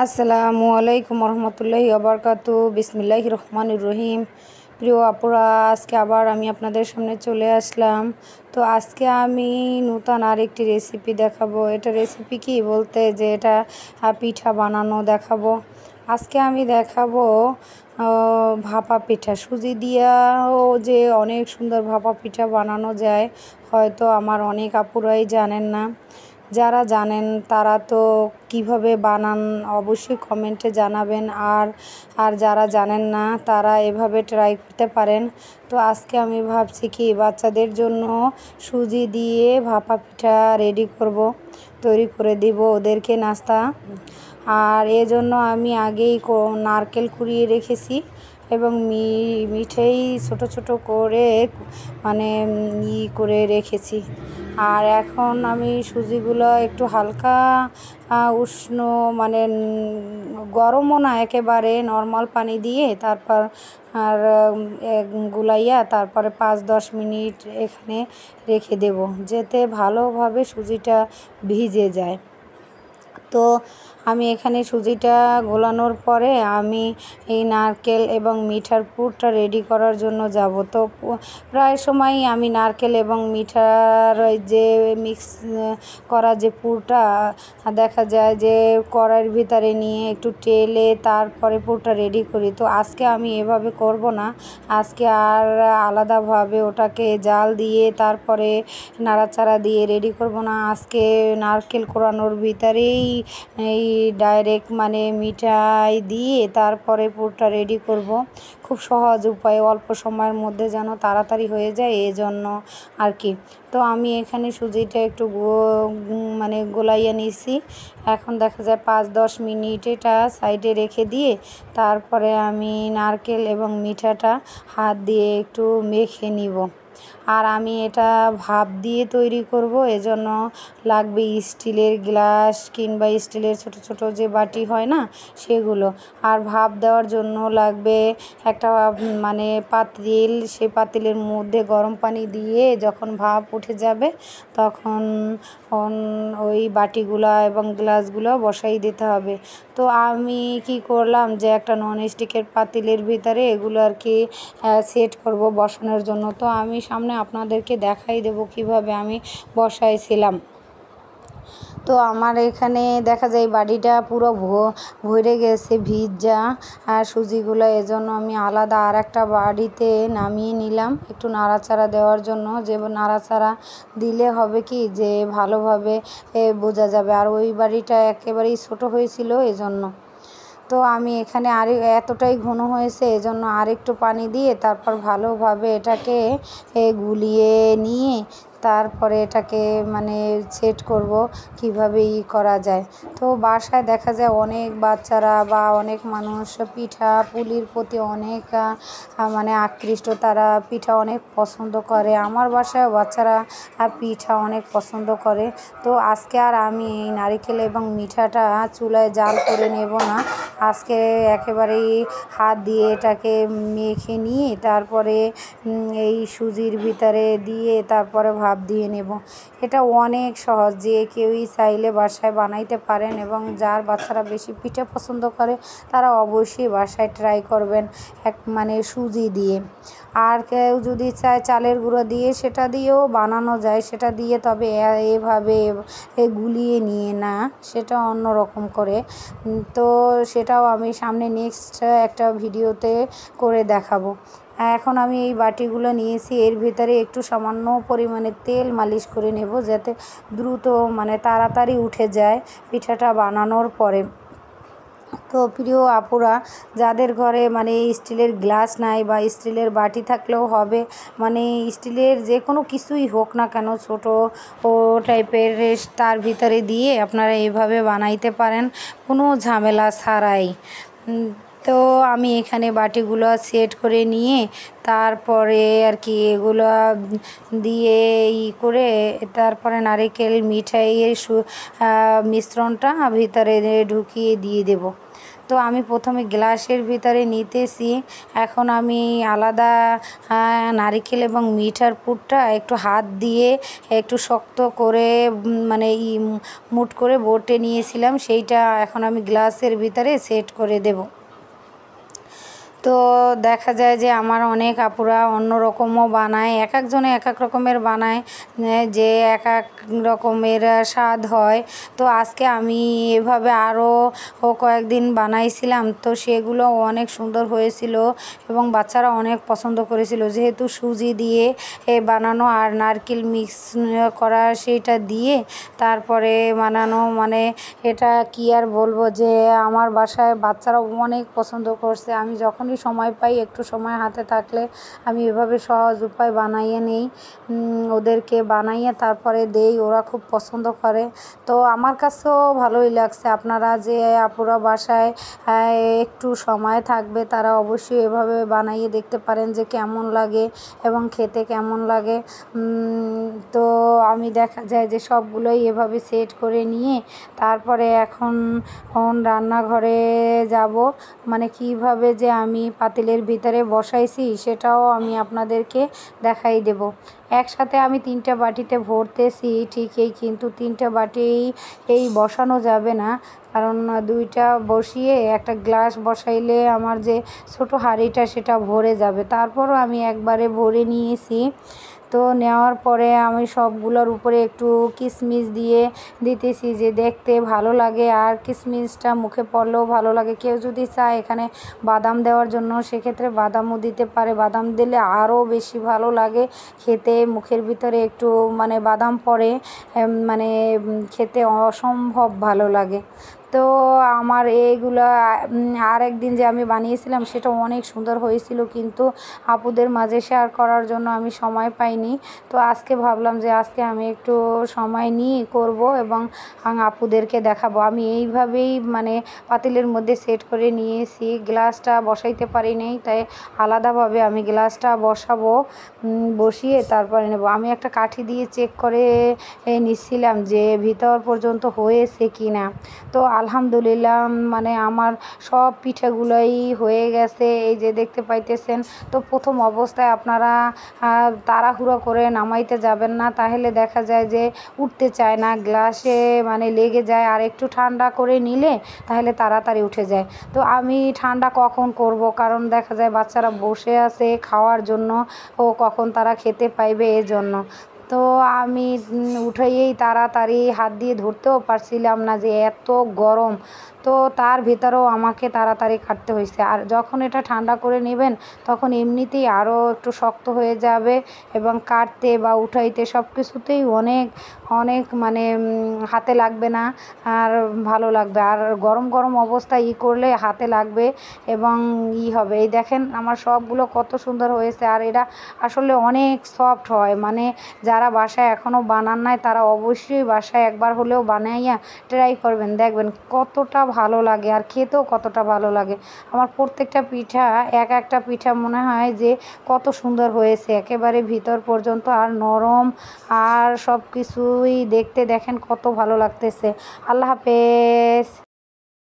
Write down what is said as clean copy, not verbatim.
আসসালামু আলাইকুম রহমতুল্লাহি ওয়াবারাকাতু। বিসমিল্লাহির রহমানির রহিম। প্রিয় আপুরা, আজকে আবার আমি আপনাদের সামনে চলে আসলাম। তো আজকে আমি নতুন আরেকটি রেসিপি দেখাবো। এটা রেসিপি কি বলতে যে এটা পিঠা বানানো দেখাবো। আজকে আমি দেখাবো ভাপা পিঠা। সুজি দিয়েও যে অনেক সুন্দর ভাপা পিঠা বানানো যায়, হয়তো আমার অনেক আপুরাই জানেন না। যারা জানেন তারা তো কিভাবে বানান অবশ্যই কমেন্টে জানাবেন। আর যারা জানেন না তারা এভাবে ট্রাই করতে পারেন। তো আজকে আমি ভাবছি কি বাচ্চাদের জন্য সুজি দিয়ে ভাপা পিঠা তৈরি করে দিব ওদেরকে নাস্তা। আর এজন্য আমি আগেই নারকেল কুড়িয়ে রেখেছি এবং মিঠেই ছোট ছোট করে মানে করে রেখেছি। আর এখন আমি সুজিগুলো একটু হালকা উষ্ণ মানে গরমও না, একেবারে নর্মাল পানি দিয়ে তারপর গুলাইয়া তারপরে 5-10 মিনিট এখানে রেখে দেব, যাতে ভালোভাবে সুজিটা ভিজে যায়। তো আমি এখানে সুজিটা গোলানোর পরে আমি এই নারকেল এবং মিঠার পুরটা রেডি করার জন্য যাব। তো প্রায় সময় আমি নারকেল এবং মিঠার যে মিক্স করা যে পুরটা দেখা যায় যে কড়াইয়ের ভিতরে নিয়ে একটু টেলে তারপরে পুরটা রেডি করি। তো আজকে আমি এভাবে করব না, আজকে আর আলাদাভাবে ওটাকে জাল দিয়ে তারপরে নাড়াচাড়া দিয়ে রেডি করব না। আজকে নারকেল কোড়ানোর ভিতরেই এই ডাইরেক্ট মানে মিঠাই দিয়ে তারপরে পুরটা রেডি করব। খুব সহজ উপায়, অল্প সময়ের মধ্যে যেন তাড়াতাড়ি হয়ে যায়, এজন্য আর কি। তো আমি এখানে সুজিটা একটু মানে গোলাইয়া নিয়েছি। এখন দেখা যায় 5-10 মিনিট এটা সাইডে রেখে দিয়ে তারপরে আমি নারকেল এবং মিঠাটা হাত দিয়ে একটু মেখে নিব। আর আমি এটা ভাপ দিয়ে তৈরি করব, এজন্য লাগবে স্টিলের গ্লাস কিংবা স্টিলের ছোট ছোট যে বাটি হয় না সেগুলো। আর ভাপ দেওয়ার জন্য লাগবে একটা মানে পাতিল। সেই পাতিলের মধ্যে গরম পানি দিয়ে যখন ভাপ উঠে যাবে তখন ওই বাটিগুলো এবং গ্লাসগুলো বসাই দিতে হবে। তো আমি কি করলাম যে একটা ননস্টিকের পাতিলের ভিতরে এগুলো আর কি সেট করব বসানোর জন্য। তো আমি সামনে আপনাদেরকে দেখাই দেব কিভাবে আমি বসাইছিলাম। তো আমার এখানে দেখা যায় বাটিটা পুরো ভরে গেছে ভিজা আর সুজিগুলো, এজন্য আমি আলাদা আর একটা বাটিতে নামিয়ে নিলাম একটু নাড়াচাড়া দেওয়ার জন্য। যে নাড়াচাড়া দিলে হবে কি যে ভালোভাবে বোঝা যাবে। আর ওই বাটিটা একেবারেই ছোট হয়েছিল এজন্য। তো আমি এখানে এতটাই ঘন হয়েছে এজন্য আরেকটু পানি দিয়ে তারপর ভালোভাবে এটাকে গুলিয়ে নিয়ে তারপরে এটাকে মানে সেট করব কিভাবে করা যায়। তো বাসায় দেখা যায় অনেক বাচ্চারা বা অনেক মানুষ পিঠা পুলির প্রতি অনেক মানে আকৃষ্ট, তারা পিঠা অনেক পছন্দ করে। আমার বাসায় বাচ্চারা পিঠা অনেক পছন্দ করে। তো আজকে আর আমি এই নারিকেল এবং মিঠাটা চুলায় জাল করে নেব না, আজকে একেবারেই হাত দিয়ে এটাকে মেখে নিয়ে তারপরে এই সুজির ভিতরে দিয়ে তারপরে ভাপ দিয়ে নেব। এটা অনেক সহজ, যে কেউই চাইলে বাসায় বানাইতে পারেন এবং যার বাচ্চারা বেশি পিঠে পছন্দ করে তারা অবশ্যই বাসায় ট্রাই করবেন মানে সুজি দিয়ে। আর কেউ যদি চায় চালের গুঁড়ো দিয়ে সেটা দিয়েও বানানো যায়, সেটা দিয়ে তবে এভাবে গুলিয়ে নিয়ে না, সেটা অন্য রকম করে। তো সেটাও আমি সামনে নেক্সট একটা ভিডিওতে করে দেখাবো। এখন আমি এই বাটিগুলো নিয়েছি, এর ভিতরে একটু সামান্য পরিমাণে তেল মালিশ করে নেব যাতে দ্রুত মানে তাড়াতাড়ি উঠে যায় পিঠাটা বানানোর পরে। তো প্রিয় আপুরা, যাদের ঘরে মানে স্টিলের গ্লাস নাই বা স্টিলের বাটি থাকলেও হবে, মানে স্টিলের যে কোনো কিছুই হোক না কেন ছোট ও টাইপের, তার ভিতরে দিয়ে আপনারা এইভাবে বানাইতে পারেন কোনো ঝামেলা ছাড়াই। তো আমি এখানে বাটিগুলো সেট করে নিয়ে তারপরে আর কি এগুলো দিয়ে করে তারপরে নারকেল মিঠাইয়ের মিশ্রণটা ভিতরে ঢুকিয়ে দিয়ে দেব। তো আমি প্রথমে গ্লাসের ভিতরে নিতেছি। এখন আমি আলাদা নারিকেল এবং মিঠার পুরটা একটু হাত দিয়ে একটু শক্ত করে মানে মুট করে বটে নিয়েছিলাম, সেইটা এখন আমি গ্লাসের ভিতরে সেট করে দেব। তো দেখা যায় যে আমার অনেক আপুরা অন্য রকমও বানায়, এক একজনে এক এক রকমের বানায়, যে এক এক রকমের স্বাদ হয়। তো আজকে আমি এভাবে আরও কয়েকদিন বানাইছিলাম, তো সেগুলো অনেক সুন্দর হয়েছিল এবং বাচ্চারা অনেক পছন্দ করেছিল, যেহেতু সুজি দিয়ে বানানো আর নারকেল মিক্স করা সেইটা দিয়ে তারপরে বানানো, মানে এটা কি আর বলবো, যে আমার বাসায় বাচ্চারা অনেক পছন্দ করছে। আমি যখনই সময় পাই, একটু সময় হাতে থাকলে আমি এভাবে সহজ উপায় বানাইয়ে নিই, ওদেরকে বানাইয়ে তারপরে দেই, ওরা খুব পছন্দ করে। তো আমার কাছেও ভালোই লাগছে। আপনারা যে আপুরা বাসায় একটু সময় থাকবে তারা অবশ্যই এভাবে বানাইয়ে দেখতে পারেন যে কেমন লাগে এবং খেতে কেমন লাগে। তো আমি দেখা যায় যে সবগুলোই এভাবে সেট করে নিয়ে তারপরে এখন রান্নাঘরে যাব, মানে কিভাবে যে আমি পাতিলের ভিতরে বসাইছি সেটাও আমি আপনাদেরকে দেখাই দেব। একসাথে আমি 3টা বাটিতে ভরতেছি ঠিকই, কিন্তু 3টা বাটি এই বসানো যাবে না, কারণ 2টা বসিয়ে একটা গ্লাস বসাইলে আমার যে ছোটো হাঁড়িটা সেটা ভরে যাবে। তারপরও আমি একবারে ভরে নিয়েছি। তো নেওয়ার পরে আমি সবগুলোর উপরে একটু কিশমিশ দিয়ে দিতেছি, যে দেখতে ভালো লাগে আর কিশমিশটা মুখে পড়লেও ভালো লাগে। কেউ যদি চায় এখানে বাদাম দেওয়ার জন্য সেক্ষেত্রে বাদামও দিতে পারে, বাদাম দিলে আরও বেশি ভালো লাগে খেতে, মুখের ভিতরে একটু মানে বাদাম পড়ে, মানে খেতে অসম্ভব ভালো লাগে। তো আমার এইগুলো আর একদিন যে আমি বানিয়েছিলাম সেটা অনেক সুন্দর হয়েছিল, কিন্তু আপুদের মাঝে শেয়ার করার জন্য আমি সময় পাইনি। তো আজকে ভাবলাম যে আজকে আমি একটু সময় নিয়ে করব এবং আপুদেরকে দেখাবো। আমি এইভাবেই মানে পাতিলের মধ্যে সেট করে নিয়েছি, গ্লাসটা বসাইতে পারি নাই, তাই আলাদাভাবে আমি গ্লাসটা বসাবো, বসিয়ে তারপরে নেব। আমি একটা কাঠি দিয়ে চেক করে নিচ্ছিলাম যে ভিতর পর্যন্ত হয়েছে কি না। তো আলহামদুলিল্লাহ, মানে আমার সব পিঠাগুলোই হয়ে গেছে, এই যে দেখতে পাইতেছেন। তো প্রথম অবস্থায় আপনারা তাড়াহুড়ো করে নামাইতে যাবেন না, তাহলে দেখা যায় যে উঠতে চায় না, গ্লাসে মানে লেগে যায়। আর একটু ঠান্ডা করে নিলে তাহলে তাড়াতাড়ি উঠে যায়। তো আমি ঠান্ডা কখন করব, কারণ দেখা যায় বাচ্চারা বসে আছে খাওয়ার জন্য, ও কখন তারা খেতে পাইবে এজন্য। তো আমি উঠেই তাড়াতাড়ি হাত দিয়ে ধরতেও পারছিলাম না, যে এত গরম। তো তার ভিতরেও আমাকে তাড়াতাড়ি কাটতে হয়েছে। আর যখন এটা ঠান্ডা করে নেবেন তখন এমনিতেই আরও একটু শক্ত হয়ে যাবে এবং কাটতে বা উঠাইতে সব কিছুতেই অনেক অনেক মানে হাতে লাগবে না আর ভালো লাগবে। আর গরম গরম অবস্থায় করলে হাতে লাগবে এবং হবে। এই দেখেন আমার সবগুলো কত সুন্দর হয়েছে, আর এরা আসলে অনেক সফট হয়। মানে যারা বাসায় এখনও বানান নাই তারা অবশ্যই বাসায় একবার হলেও বানাইয়া ট্রাই করবেন, দেখবেন কতটা ভালো লাগে আর খেতেও কতটা ভালো লাগে। আমার প্রত্যেকটা পিঠা একটা পিঠা মনে হয় যে কত সুন্দর হয়েছে, একেবারে ভিতর পর্যন্ত আর নরম, আর সব কিছুই দেখতে দেখেন কত ভালো লাগতেছে। আল্লাহ হাফেজ।